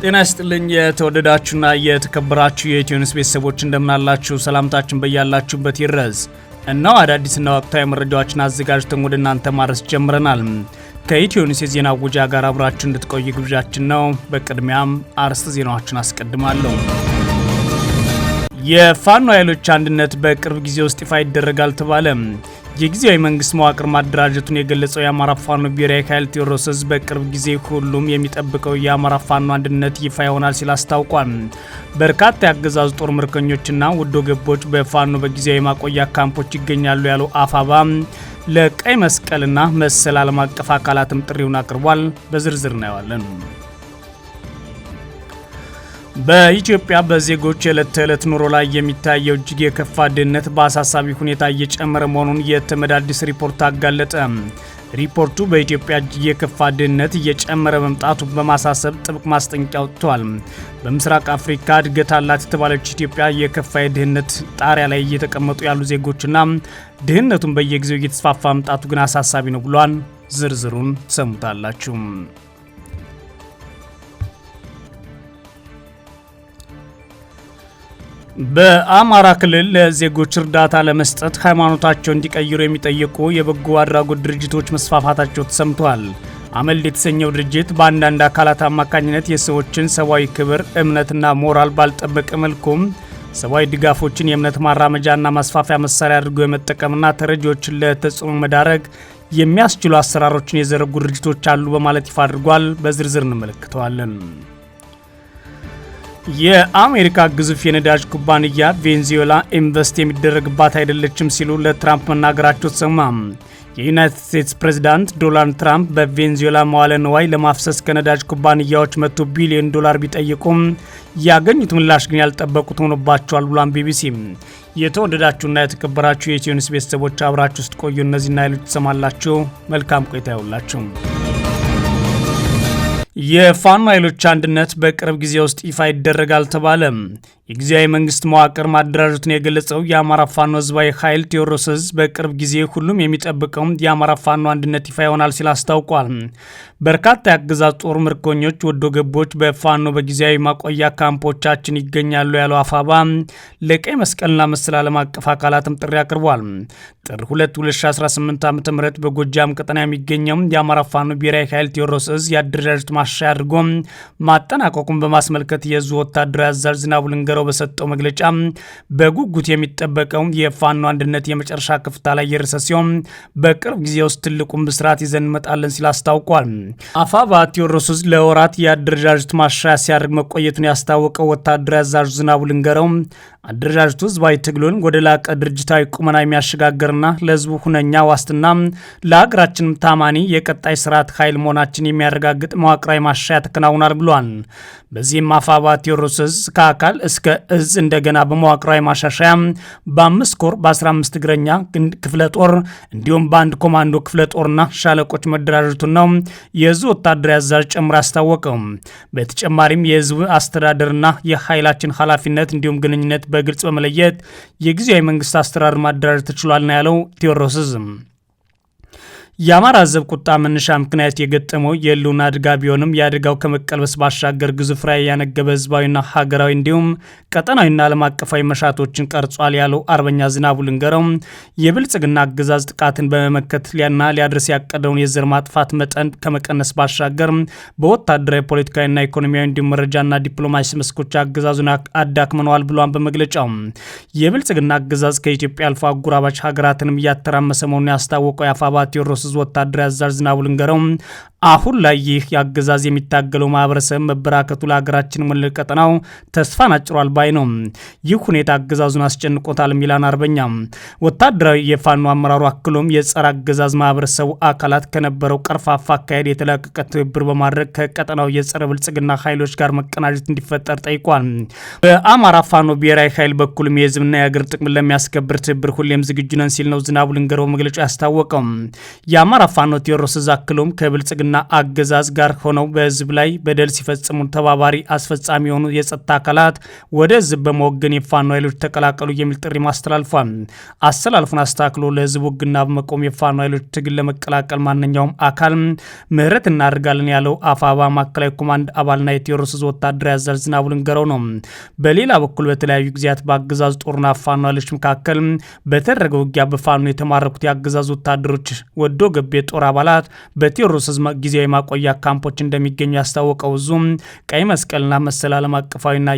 ጤና ይስጥልኝ የተወደዳችሁና የተከበራችሁ የኢትዮኒውስ ቤተሰቦች እንደምናላችሁ ሰላምታችን በያላችሁበት ይድረስ። እነሆ አዳዲስና ወቅታዊ መረጃዎችን አዘጋጅተን ወደ እናንተ ማድረስ ጀምረናል። ከኢትዮኒውስ የዜና ውጃ ጋር አብራችሁ እንድትቆዩ ግብዣችን ነው። በቅድሚያም አርዕስተ ዜናዎችን አስቀድማለሁ። የፋኖ ኃይሎች አንድነት በቅርብ ጊዜ ውስጥ ይፋ ይደረጋል ተባለ። የጊዜያዊ መንግስት መዋቅር ማደራጀቱን የገለጸው የአማራ ፋኖ ብሔራዊ ኃይል ቴዎድሮስ ዕዝ በቅርብ ጊዜ ሁሉም የሚጠብቀው የአማራ ፋኖ አንድነት ይፋ ይሆናል ሲል አስታውቋል። በርካታ የአገዛዙ ጦር ምርኮኞችና ውዶ ገቦች በፋኖ በጊዜያዊ ማቆያ ካምፖች ይገኛሉ ያለው አፋባ ለቀይ መስቀልና መሰል ዓለም አቀፍ አካላትም ጥሪውን አቅርቧል። በዝርዝር እናየዋለን። በኢትዮጵያ በዜጎች የዕለት ተዕለት ኑሮ ላይ የሚታየው እጅግ የከፋ ድህነት በአሳሳቢ ሁኔታ እየጨመረ መሆኑን የተመድ አዲስ ሪፖርት አጋለጠ። ሪፖርቱ በኢትዮጵያ እጅግ የከፋ ድህነት እየጨመረ መምጣቱን በማሳሰብ ጥብቅ ማስጠንቀቂያ አውጥቷል። በምስራቅ አፍሪካ እድገት አላት የተባለች ኢትዮጵያ የከፋ የድህነት ጣሪያ ላይ እየተቀመጡ ያሉ ዜጎችና ድህነቱን በየጊዜው እየተስፋፋ መምጣቱ ግን አሳሳቢ ነው ብሏል። ዝርዝሩን ትሰሙታላችሁ። በአማራ ክልል ለዜጎች እርዳታ ለመስጠት ሃይማኖታቸውን እንዲቀይሩ የሚጠይቁ የበጎ አድራጎት ድርጅቶች መስፋፋታቸው ተሰምቷል። አመልድ የተሰኘው ድርጅት በአንዳንድ አካላት አማካኝነት የሰዎችን ሰብአዊ ክብር፣ እምነትና ሞራል ባልጠበቀ መልኩም ሰብአዊ ድጋፎችን የእምነት ማራመጃና ማስፋፊያ መሳሪያ አድርጎ የመጠቀምና ተረጂዎችን ለተጽዕኖ መዳረግ የሚያስችሉ አሰራሮችን የዘረጉ ድርጅቶች አሉ በማለት ይፋ አድርጓል። በዝርዝር እንመለከተዋለን። የአሜሪካ ግዙፍ የነዳጅ ኩባንያ ቬንዙዌላ ኢንቨስት የሚደረግባት አይደለችም ሲሉ ለትራምፕ መናገራቸው ተሰማ። የዩናይትድ ስቴትስ ፕሬዝዳንት ዶናልድ ትራምፕ በቬንዙዌላ መዋለ ንዋይ ለማፍሰስ ከነዳጅ ኩባንያዎች $100 ቢሊዮን ቢጠይቁም ያገኙት ምላሽ ግን ያልጠበቁት ሆኖባቸዋል ብሏን ቢቢሲ። የተወደዳችሁና የተከበራችሁ የኢትዮኒውስ ቤተሰቦች አብራችሁ ውስጥ ቆዩ። እነዚህና ሌሎች ትሰማላችሁ። መልካም ቆይታ ይሁንላችሁ። የፋኖ ኃይሎች አንድነት በቅርብ ጊዜ ውስጥ ይፋ ይደረጋል ተባለ። የጊዜያዊ መንግስት መዋቅር ማደራጀቱን የገለጸው የአማራ ፋኖ ህዝባዊ ኃይል ቴዎድሮስ ዕዝ በቅርብ ጊዜ ሁሉም የሚጠብቀው የአማራ ፋኖ አንድነት ይፋ ይሆናል ሲል አስታውቋል። በርካታ የአገዛዝ ጦር ምርኮኞች፣ ወዶ ገቦች በፋኖ በጊዜያዊ ማቆያ ካምፖቻችን ይገኛሉ ያለው አፋባ ለቀይ መስቀልና መሰል ዓለም አቀፍ አካላትም ጥሪ አቅርቧል። ጥር 2 2018 ዓ.ም በጎጃም ቀጠና የሚገኘው የአማራ ፋኖ ብሔራዊ ኃይል ቴዎድሮስ ዕዝ የአደረጃጀት ማሻሻያ አድርጎ ማጠናቀቁን በማስመልከት የዕዙ ወታደራዊ አዛዥ ዝናቡ ልንገረው በሰጠው መግለጫ በጉጉት የሚጠበቀው የፋኖ አንድነት የመጨረሻ ክፍታ ላይ የደረሰ ሲሆን በቅርብ ጊዜ ውስጥ ትልቁን ብስራት ይዘን እንመጣለን ሲል አስታውቋል። አፋባ ቴዎድሮስ ዕዝ ለወራት የአደረጃጀት ማሻሻያ ሲያደርግ መቆየቱን ያስታወቀው ወታደራዊ አዛዥ ዝናቡ ልንገረው አደረጃጀቱ ህዝባዊ ትግሉን ወደ ላቀ ድርጅታዊ ቁመና የሚያሸጋግርና ለህዝቡ ሁነኛ ዋስትና ለሀገራችንም ታማኒ የቀጣይ ስርዓት ኃይል መሆናችን የሚያረጋግጥ መዋቅራዊ ማሻሻያ ተከናውኗል ብሏል። በዚህም አፋባ ቴዎድሮስ ዕዝ ከአካል እስከ ዕዝ እንደገና በመዋቅራዊ ማሻሻያ በ5 ኮር በ15 እግረኛ ክፍለ ጦር እንዲሁም በአንድ ኮማንዶ ክፍለ ጦርና ሻለቆች መደራጀቱን ነው የዕዙ ወታደራዊ አዛዥ ጨምሮ ያስታወቀው። በተጨማሪም የህዝብ አስተዳደርና የኃይላችን ኃላፊነት እንዲሁም ግንኙነት በግልጽ በመለየት የጊዜያዊ መንግስት አስተዳደር ማደራጀት ተችሏል ነው ያለው ቴዎድሮስ ዕዝ። የአማራ ህዝብ ቁጣ መነሻ ምክንያት የገጠመው የህልውና አደጋ ቢሆንም የአደጋው ከመቀልበስ ባሻገር ግዙፍ ራዕይ ያነገበ ህዝባዊና ሀገራዊ እንዲሁም ቀጠናዊና ዓለም አቀፋዊ መሻቶችን ቀርጿል ያለው አርበኛ ዝናቡ ልንገረው የብልጽግና አገዛዝ ጥቃትን በመመከት ሊያድርስ ያቀደውን የዘር ማጥፋት መጠን ከመቀነስ ባሻገር በወታደራዊ ፖለቲካዊና ኢኮኖሚያዊ እንዲሁም መረጃና ዲፕሎማሲ መስኮች አገዛዙን አዳክመነዋል ብሏን በመግለጫው የብልጽግና አገዛዝ ከኢትዮጵያ አልፎ አጎራባች ሀገራትንም እያተራመሰ መሆኑን ያስታወቀው የአፋባ ቴዎድሮስ ዕዝ ወታደራዊ አዛዥ ዝናቡ ልንገረው አሁን ላይ ይህ የአገዛዝ የሚታገለው ማህበረሰብ መበራከቱ ለሀገራችን ሙሉ ቀጠናው ተስፋን አጭሯል ባይ ነው። ይህ ሁኔታ አገዛዙን አስጨንቆታል ሚላን አርበኛ ወታደራዊ የፋኖ አመራሩ አክሎም የጸረ አገዛዝ ማህበረሰቡ አካላት ከነበረው ቀርፋፋ አካሄድ የተላቀቀ ትብብር በማድረግ ከቀጠናው የጸረ ብልጽግና ኃይሎች ጋር መቀናጀት እንዲፈጠር ጠይቋል። በአማራ ፋኖ ብሔራዊ ኃይል በኩልም የህዝብና የሀገር ጥቅም ለሚያስከብር ትብብር ሁሌም ዝግጁ ነን ሲል ነው ዝናቡ ልንገረው መግለጫ ያስታወቀው። የአማራ ፋኖ ቴዎድሮስ ዕዝ አክሎም ከብልጽግና ብልጽግና አገዛዝ ጋር ሆነው በህዝብ ላይ በደል ሲፈጽሙ ተባባሪ አስፈጻሚ የሆኑ የጸጥታ አካላት ወደ ህዝብ በመወገን የፋኖ ኃይሎች ተቀላቀሉ የሚል ጥሪ ማስተላልፏል። አስተላልፉን አስተካክሎ ለህዝብ ውግና በመቆም የፋኖ ኃይሎች ትግል ለመቀላቀል ማንኛውም አካል ምህረት እናደርጋለን ያለው አፋባ ማዕከላዊ ኮማንድ አባልና የቴዎድሮስ ዕዝ ወታደራዊ አዛዥ ዝናቡ ልንገረው ነው። በሌላ በኩል በተለያዩ ጊዜያት በአገዛዙ ጦርና ፋኖ ኃይሎች መካከል በተደረገ ውጊያ በፋኖ የተማረኩት የአገዛዙ ወታደሮች ወዶ ገብ የጦር አባላት በቴዎድሮስ ዕዝ ጊዜያዊ ማቆያ ካምፖች እንደሚገኙ ያስታወቀው ዙም ቀይ መስቀልና መሰል ዓለም አቀፋዊና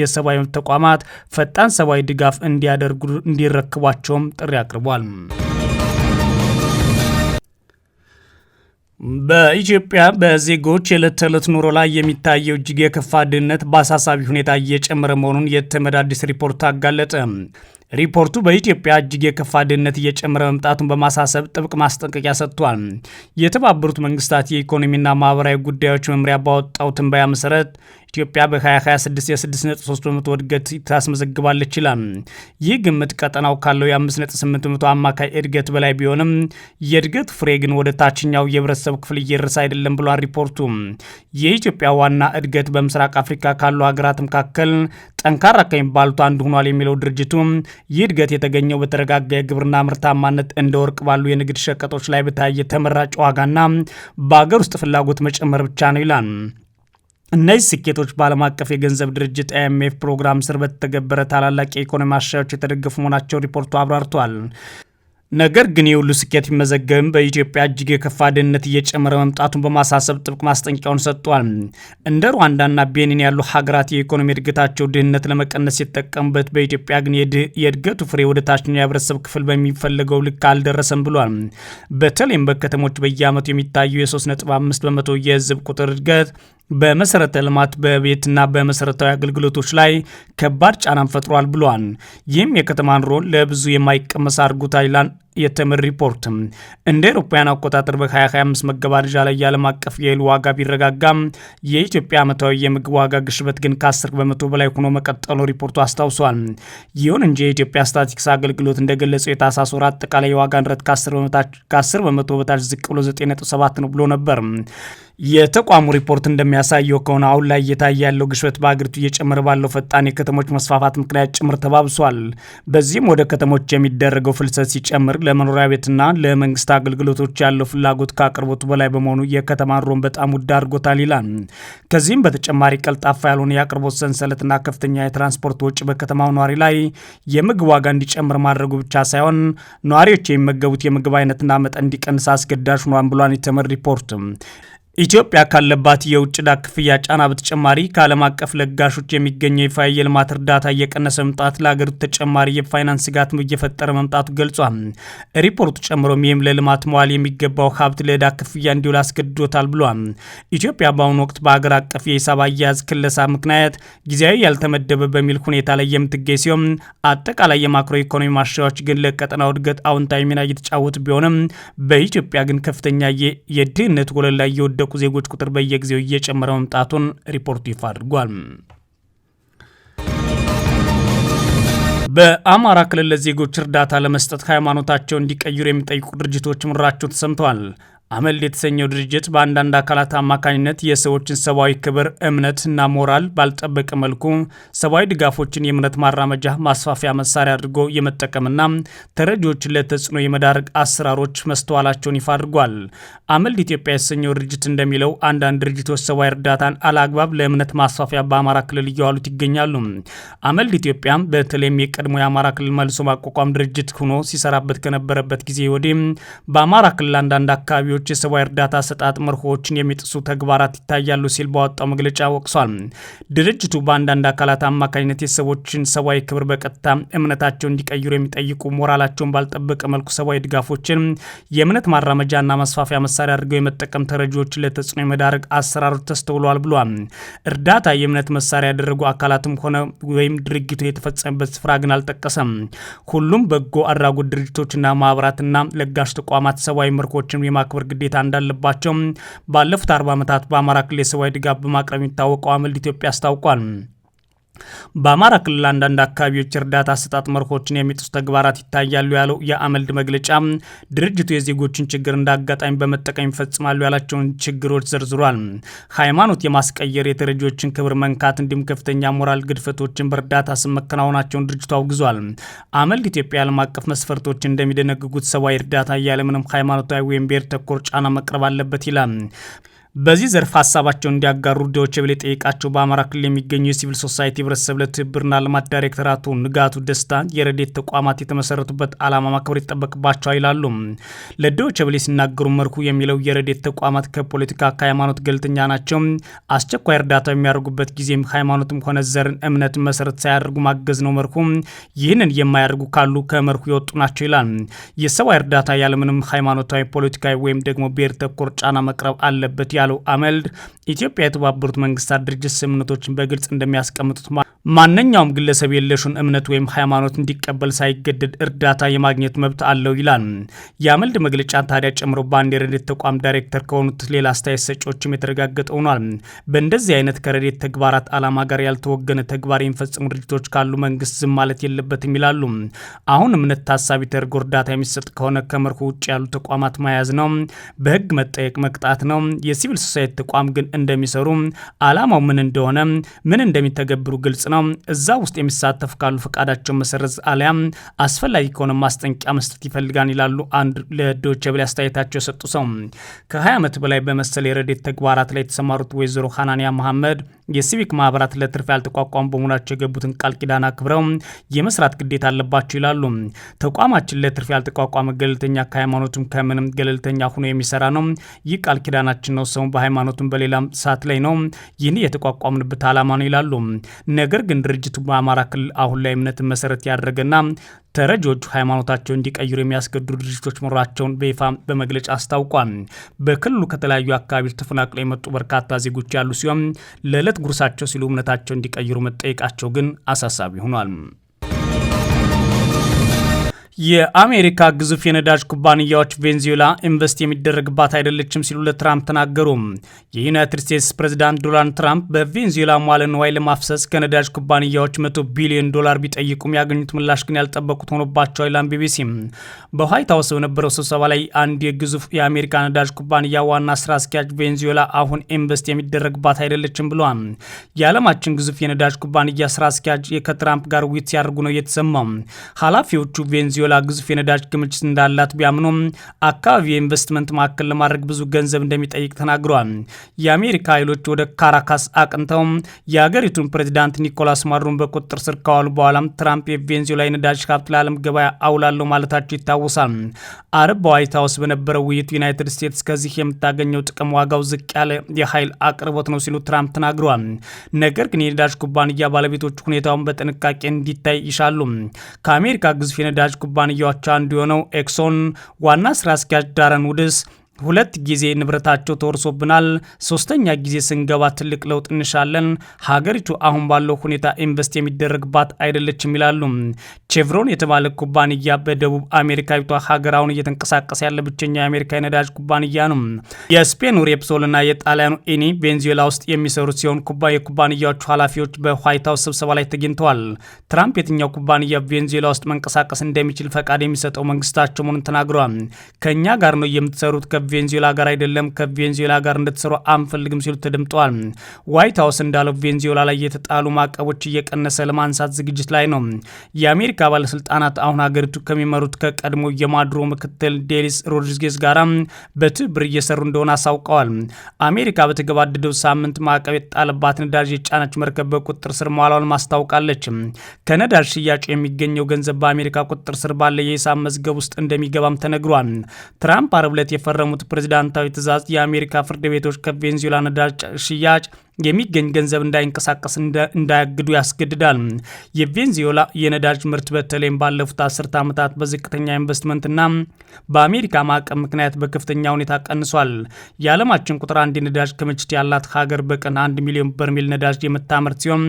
የሰብአዊ መብት ተቋማት ፈጣን ሰብአዊ ድጋፍ እንዲያደርጉ እንዲረክቧቸውም ጥሪ አቅርቧል። በኢትዮጵያ በዜጎች የዕለት ተዕለት ኑሮ ላይ የሚታየው እጅግ የከፋ ድህነት በአሳሳቢ ሁኔታ እየጨመረ መሆኑን የተመድ አዲስ ሪፖርት አጋለጠ። ሪፖርቱ በኢትዮጵያ እጅግ የከፋ ድህነት እየጨመረ መምጣቱን በማሳሰብ ጥብቅ ማስጠንቀቂያ ሰጥቷል። የተባበሩት መንግስታት የኢኮኖሚና ማህበራዊ ጉዳዮች መምሪያ ባወጣው ትንበያ መሰረት ኢትዮጵያ በ2026 የ6.3 በመቶ እድገት ታስመዘግባለች ይላል። ይህ ግምት ቀጠናው ካለው የ5.8 በመቶ አማካይ እድገት በላይ ቢሆንም የእድገት ፍሬ ግን ወደ ታችኛው የህብረተሰብ ክፍል እየደረሰ አይደለም ብሏል ሪፖርቱ። የኢትዮጵያ ዋና እድገት በምስራቅ አፍሪካ ካሉ ሀገራት መካከል ጠንካራ ከሚባሉት አንዱ ሆኗል የሚለው ድርጅቱ ይህ እድገት የተገኘው በተረጋጋ የግብርና ምርታማነት እንደ ወርቅ ባሉ የንግድ ሸቀጦች ላይ በታየ ተመራጭ ዋጋና በአገር ውስጥ ፍላጎት መጨመር ብቻ ነው ይላል። እነዚህ ስኬቶች በዓለም አቀፍ የገንዘብ ድርጅት IMF ፕሮግራም ስር በተተገበረ ታላላቅ የኢኮኖሚ ማሻሻያዎች የተደገፉ መሆናቸው ሪፖርቱ አብራርቷል። ነገር ግን የሁሉ ስኬት ቢመዘገብም በኢትዮጵያ እጅግ የከፋ ድህነት እየጨመረ መምጣቱን በማሳሰብ ጥብቅ ማስጠንቀቂያውን ሰጥቷል። እንደ ሩዋንዳና ቤኒን ያሉ ሀገራት የኢኮኖሚ እድገታቸው ድህነት ለመቀነስ የተጠቀሙበት፣ በኢትዮጵያ ግን የእድገቱ ፍሬ ወደ ታችኛው የህብረተሰብ ክፍል በሚፈለገው ልክ አልደረሰም ብሏል። በተለይም በከተሞች በየዓመቱ የሚታየው የ3.5 በመቶ የህዝብ ቁጥር እድገት በመሰረተ ልማት በቤትና በመሰረታዊ አገልግሎቶች ላይ ከባድ ጫናን ፈጥሯል ብሏል። ይህም የከተማ ኑሮ ለብዙ የማይቀመስ አድርጎታል ይላል የተመድ ሪፖርት። እንደ አውሮፓውያን አቆጣጠር በ2025 መገባደጃ ላይ የዓለም አቀፍ የእህል ዋጋ ቢረጋጋም የኢትዮጵያ ዓመታዊ የምግብ ዋጋ ግሽበት ግን ከ10 በመቶ በላይ ሆኖ መቀጠሉ ሪፖርቱ አስታውሷል። ይሁን እንጂ የኢትዮጵያ ስታቲስቲክስ አገልግሎት እንደገለጸው የታህሳስ ወር አጠቃላይ የዋጋ ንረት ከ10 በመቶ በታች ዝቅ ብሎ 9.7 ነው ብሎ ነበር። የተቋሙ ሪፖርት እንደሚያሳየው ከሆነ አሁን ላይ እየታየ ያለው ግሽበት በአገሪቱ እየጨመረ ባለው ፈጣን የከተሞች መስፋፋት ምክንያት ጭምር ተባብሷል። በዚህም ወደ ከተሞች የሚደረገው ፍልሰት ሲጨምር ለመኖሪያ ቤትና ለመንግስት አገልግሎቶች ያለው ፍላጎት ከአቅርቦቱ በላይ በመሆኑ የከተማ ኑሮን በጣም ውድ አድርጎታል ይላል። ከዚህም በተጨማሪ ቀልጣፋ ያልሆነ የአቅርቦት ሰንሰለትና ከፍተኛ የትራንስፖርት ወጪ በከተማው ነዋሪ ላይ የምግብ ዋጋ እንዲጨምር ማድረጉ ብቻ ሳይሆን ነዋሪዎች የሚመገቡት የምግብ አይነትና መጠን እንዲቀንስ አስገዳጅ ሆኗል ብሏል የተመድ ሪፖርት። ኢትዮጵያ ካለባት የውጭ ዕዳ ክፍያ ጫና በተጨማሪ ከዓለም አቀፍ ለጋሾች የሚገኘው ይፋ የልማት እርዳታ እየቀነሰ መምጣት ለሀገሪቱ ተጨማሪ የፋይናንስ ስጋት እየፈጠረ መምጣቱ ገልጿል። ሪፖርቱ ጨምሮም ይህም ለልማት መዋል የሚገባው ሀብት ለዕዳ ክፍያ እንዲውል አስገድዶታል ብሏል። ኢትዮጵያ በአሁኑ ወቅት በሀገር አቀፍ የሂሳብ አያያዝ ክለሳ ምክንያት ጊዜያዊ ያልተመደበ በሚል ሁኔታ ላይ የምትገኝ ሲሆን አጠቃላይ የማክሮ ኢኮኖሚ ማሻሻያዎች ግን ለቀጠናው እድገት አዎንታዊ ሚና እየተጫወቱ ቢሆንም በኢትዮጵያ ግን ከፍተኛ የድህነት ወለል ላይ የወደቁ ዜጎች ቁጥር በየጊዜው እየጨመረ መምጣቱን ሪፖርቱ ይፋ አድርጓል። በአማራ ክልል ለዜጎች እርዳታ ለመስጠት ሃይማኖታቸው እንዲቀይሩ የሚጠይቁ ድርጅቶች ምራቸው ተሰምተዋል። አመልድ የተሰኘው ድርጅት በአንዳንድ አካላት አማካኝነት የሰዎችን ሰብአዊ ክብር፣ እምነትና ሞራል ባልጠበቀ መልኩ ሰብአዊ ድጋፎችን የእምነት ማራመጃ ማስፋፊያ መሳሪያ አድርጎ የመጠቀምና ተረጂዎችን ለተጽዕኖ የመዳረግ አሰራሮች መስተዋላቸውን ይፋ አድርጓል። አመልድ ኢትዮጵያ የተሰኘው ድርጅት እንደሚለው አንዳንድ ድርጅቶች ሰብአዊ እርዳታን አላግባብ ለእምነት ማስፋፊያ በአማራ ክልል እየዋሉት ይገኛሉ። አመልድ ኢትዮጵያ በተለይም የቀድሞ የአማራ ክልል መልሶ ማቋቋም ድርጅት ሆኖ ሲሰራበት ከነበረበት ጊዜ ወዲህ በአማራ ክልል አንዳንድ አካባቢዎች የሰብአዊ እርዳታ አሰጣጥ መርሆችን የሚጥሱ ተግባራት ይታያሉ ሲል ባወጣው መግለጫ ወቅሷል። ድርጅቱ በአንዳንድ አካላት አማካኝነት የሰዎችን ሰብአዊ ክብር በቀጥታ እምነታቸው እንዲቀይሩ የሚጠይቁ ሞራላቸውን ባልጠበቀ መልኩ ሰብአዊ ድጋፎችን የእምነት ማራመጃና ማስፋፊያ መሳሪያ አድርገው የመጠቀም ተረጂዎችን ለተጽዕኖ የመዳረግ አሰራሮች ተስተውለዋል ብሏል። እርዳታ የእምነት መሳሪያ ያደረጉ አካላትም ሆነ ወይም ድርጊቱ የተፈጸመበት ስፍራ ግን አልጠቀሰም። ሁሉም በጎ አድራጎት ድርጅቶችና ማህበራትና ለጋሽ ተቋማት ሰብአዊ መርሆችን የማክበር ግዴታ እንዳለባቸው ባለፉት 40 ዓመታት በአማራ ክልል የሰብአዊ ድጋፍ በማቅረብ የሚታወቀው አመልድ ኢትዮጵያ አስታውቋል። በአማራ ክልል አንዳንድ አካባቢዎች እርዳታ አሰጣጥ መርሆችን የሚጥሱ ተግባራት ይታያሉ ያለው የአመልድ መግለጫ ድርጅቱ የዜጎችን ችግር እንዳጋጣሚ በመጠቀም ይፈጽማሉ ያላቸውን ችግሮች ዘርዝሯል። ሃይማኖት የማስቀየር፣ የተረጂዎችን ክብር መንካት እንዲሁም ከፍተኛ ሞራል ግድፈቶችን በእርዳታ ስም መከናወናቸውን ድርጅቱ አውግዟል። አመልድ ኢትዮጵያ ዓለም አቀፍ መስፈርቶችን እንደሚደነግጉት ሰብአዊ እርዳታ ያለምንም ሃይማኖታዊ ወይም ብሔር ተኮር ጫና መቅረብ አለበት ይላል። በዚህ ዘርፍ ሀሳባቸውን እንዲያጋሩ ዶይቼ ቬለ ጠየቃቸው በአማራ ክልል የሚገኙ የሲቪል ሶሳይቲ ህብረተሰብ ለትብብርና ልማት ዳይሬክተር አቶ ንጋቱ ደስታ የረድኤት ተቋማት የተመሰረቱበት ዓላማ ማክበር ይጠበቅባቸዋል ይላሉ። ለዶይቼ ቬለ ሲናገሩ መርሁ የሚለው የረድኤት ተቋማት ከፖለቲካ ከሃይማኖት ገለልተኛ ናቸው፣ አስቸኳይ እርዳታ የሚያደርጉበት ጊዜም ሃይማኖትም ሆነ ዘርን እምነትን መሰረት ሳያደርጉ ማገዝ ነው መርሁ፣ ይህንን የማያደርጉ ካሉ ከመርሁ የወጡ ናቸው ይላል። የሰብአዊ እርዳታ ያለምንም ሃይማኖታዊ፣ ፖለቲካዊ ወይም ደግሞ ብሔር ተኮር ጫና መቅረብ አለበት ያለው አመልድ ኢትዮጵያ የተባበሩት መንግስታት ድርጅት ስምምነቶችን በግልጽ እንደሚያስቀምጡት ማንኛውም ግለሰብ የለሹን እምነት ወይም ሃይማኖት እንዲቀበል ሳይገደድ እርዳታ የማግኘት መብት አለው ይላል። የአመልድ መግለጫ ታዲያ ጨምሮ በአንድ የረድኤት ተቋም ዳይሬክተር ከሆኑት ሌላ አስተያየት ሰጪዎችም የተረጋገጠ ሆኗል። በእንደዚህ አይነት ከረድኤት ተግባራት ዓላማ ጋር ያልተወገነ ተግባር የሚፈጽሙ ድርጅቶች ካሉ መንግስት ዝም ማለት የለበትም ይላሉ። አሁን እምነት ታሳቢ ተደርጎ እርዳታ የሚሰጥ ከሆነ ከመርሁ ውጭ ያሉ ተቋማት መያዝ ነው፣ በህግ መጠየቅ መቅጣት ነው። የሲቪል ሶሳይቲ ተቋም ግን እንደሚሰሩ ዓላማው ምን እንደሆነ ምን እንደሚተገብሩ ግልጽ ነው። እዛ ውስጥ የሚሳተፉ ካሉ ፈቃዳቸው መሰረዝ አሊያም አስፈላጊ ከሆነ ማስጠንቀቂያ መስጠት ይፈልጋል ይላሉ አንድ ለዶይቼ ቬለ አስተያየታቸው የሰጡ ሰው። ከ20 ዓመት በላይ በመሰል የረድኤት ተግባራት ላይ የተሰማሩት ወይዘሮ ሐናንያ መሐመድ የሲቪክ ማህበራት ለትርፍ ያልተቋቋሙ በመሆናቸው የገቡትን ቃል ኪዳን አክብረው የመስራት ግዴታ አለባቸው ይላሉ። ተቋማችን ለትርፍ ያልተቋቋመ ገለልተኛ፣ ከሃይማኖቱም ከምንም ገለልተኛ ሆኖ የሚሰራ ነው። ይህ ቃል ኪዳናችን ነው። ሰው በሃይማኖቱም በሌላም ሰዓት ላይ ነው። ይህን የተቋቋምንበት ዓላማ ነው ይላሉ። ነገር ግን ድርጅቱ በአማራ ክልል አሁን ላይ እምነትን መሰረት ያደረገና ተረጂዎቹ ሃይማኖታቸውን እንዲቀይሩ የሚያስገድዱ ድርጅቶች መኖራቸውን በይፋ በመግለጫ አስታውቋል። በክልሉ ከተለያዩ አካባቢዎች ተፈናቅለው የመጡ በርካታ ዜጎች ያሉ ሲሆን ለዕለት ጉርሳቸው ሲሉ እምነታቸውን እንዲቀይሩ መጠየቃቸው ግን አሳሳቢ ሆኗል። የአሜሪካ ግዙፍ የነዳጅ ኩባንያዎች ቬንዙዌላ ኢንቨስት የሚደረግባት አይደለችም ሲሉ ለትራምፕ ተናገሩ። የዩናይትድ ስቴትስ ፕሬዝዳንት ዶናልድ ትራምፕ በቬንዙዌላ መዋዕለ ንዋይ ለማፍሰስ ከነዳጅ ኩባንያዎች $100 ቢሊዮን ቢጠይቁም ያገኙት ምላሽ ግን ያልጠበቁት ሆኖባቸዋል ይላል ቢቢሲ። በዋይት ሀውስ በነበረው ስብሰባ ላይ አንድ የግዙፍ የአሜሪካ ነዳጅ ኩባንያ ዋና ስራ አስኪያጅ ቬንዙዌላ አሁን ኢንቨስት የሚደረግባት አይደለችም ብለዋል። የዓለማችን ግዙፍ የነዳጅ ኩባንያ ስራ አስኪያጅ ከትራምፕ ጋር ውይይት ሲያደርጉ ነው የተሰማው። ኃላፊዎቹ ቬንዙዌላ ግዙፍ የነዳጅ ክምችት እንዳላት ቢያምኑም አካባቢ የኢንቨስትመንት ማዕከል ለማድረግ ብዙ ገንዘብ እንደሚጠይቅ ተናግረዋል። የአሜሪካ ኃይሎች ወደ ካራካስ አቅንተው የሀገሪቱን ፕሬዚዳንት ኒኮላስ ማዱሮን በቁጥጥር ስር ካዋሉ በኋላም ትራምፕ የቬንዙዌላ የነዳጅ ሀብት ለዓለም ገበያ አውላለሁ ማለታቸው ይታወሳል። አርብ በዋይት ሀውስ በነበረው ውይይት ዩናይትድ ስቴትስ ከዚህ የምታገኘው ጥቅም ዋጋው ዝቅ ያለ የኃይል አቅርቦት ነው ሲሉ ትራምፕ ተናግረዋል። ነገር ግን የነዳጅ ኩባንያ ባለቤቶች ሁኔታውን በጥንቃቄ እንዲታይ ይሻሉ። ከአሜሪካ ግዙፍ የነዳጅ ኩባንያዎች አንዱ የሆነው ኤክሶን ዋና ስራ አስኪያጅ ዳረን ውድስ 2 ጊዜ ንብረታቸው ተወርሶብናል፣ 3ኛ ጊዜ ስንገባ ትልቅ ለውጥ እንሻለን፣ ሀገሪቱ አሁን ባለው ሁኔታ ኢንቨስት የሚደረግባት አይደለችም ይላሉ። ቼቭሮን የተባለ ኩባንያ በደቡብ አሜሪካዊቷ ሀገር አሁን እየተንቀሳቀሰ ያለ ብቸኛ የአሜሪካ የነዳጅ ኩባንያ ነው። የስፔኑ ሬፕሶልና የጣሊያኑ ኤኒ ቬንዙዌላ ውስጥ የሚሰሩ ሲሆን የኩባንያዎቹ ኃላፊዎች በዋይት ሀውስ ስብሰባ ላይ ተገኝተዋል። ትራምፕ የትኛው ኩባንያ ቬንዙዌላ ውስጥ መንቀሳቀስ እንደሚችል ፈቃድ የሚሰጠው መንግስታቸው መሆኑን ተናግረዋል። ከእኛ ጋር ነው የምትሰሩት ቬንዙዌላ ጋር አይደለም፣ ከቬንዙዌላ ጋር እንድትሰሩ አንፈልግም ሲሉ ተደምጠዋል። ዋይት ሀውስ እንዳለው ቬንዙዌላ ላይ የተጣሉ ማዕቀቦች እየቀነሰ ለማንሳት ዝግጅት ላይ ነው። የአሜሪካ ባለስልጣናት አሁን ሀገሪቱ ከሚመሩት ከቀድሞ የማዱሮ ምክትል ዴሊስ ሮድሪጌዝ ጋር በትብብር እየሰሩ እንደሆነ አሳውቀዋል። አሜሪካ በተገባደደው ሳምንት ማዕቀብ የተጣለባት ነዳጅ የጫነች መርከብ በቁጥጥር ስር መዋሏን ማስታውቃለች። ከነዳጅ ሽያጭ የሚገኘው ገንዘብ በአሜሪካ ቁጥጥር ስር ባለ የሂሳብ መዝገብ ውስጥ እንደሚገባም ተነግሯል። ትራምፕ አርብ ዕለት የፈረሙት ፕሬዝዳንታዊ ትዕዛዝ የአሜሪካ ፍርድ ቤቶች ከቬንዙዌላ ነዳጅ ሽያጭ የሚገኝ ገንዘብ እንዳይንቀሳቀስ እንዳያግዱ ያስገድዳል። የቬንዙዌላ የነዳጅ ምርት በተለይም ባለፉት 10 ዓመታት በዝቅተኛ ኢንቨስትመንትና በአሜሪካ ማዕቀብ ምክንያት በከፍተኛ ሁኔታ ቀንሷል። የዓለማችን ቁጥር 1 የነዳጅ ክምችት ያላት ሀገር በቀን 1 ሚሊዮን በርሜል ነዳጅ የምታመርት ሲሆን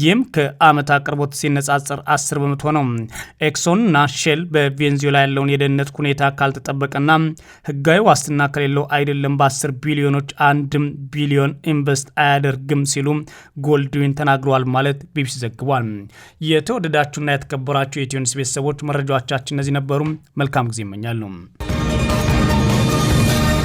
ይህም ከዓመት አቅርቦት ሲነጻጸር 10 በመቶ ነው። ኤክሶንና ሼል በቬንዙዌላ ያለውን የደህንነት ሁኔታ ካልተጠበቀና ህጋዊ ዋስትና ከሌለው አይደለም በ10 ቢሊዮኖች 1 ቢሊዮን ኢንቨስት አያደርግ አናደርግም ሲሉ ጎልድዊን ተናግረዋል ማለት ቢቢሲ ዘግቧል። የተወደዳችሁና የተከበራችሁ የኢትዮ ኒውስ ቤተሰቦች መረጃዎቻችን እነዚህ ነበሩ። መልካም ጊዜ ይመኛሉ።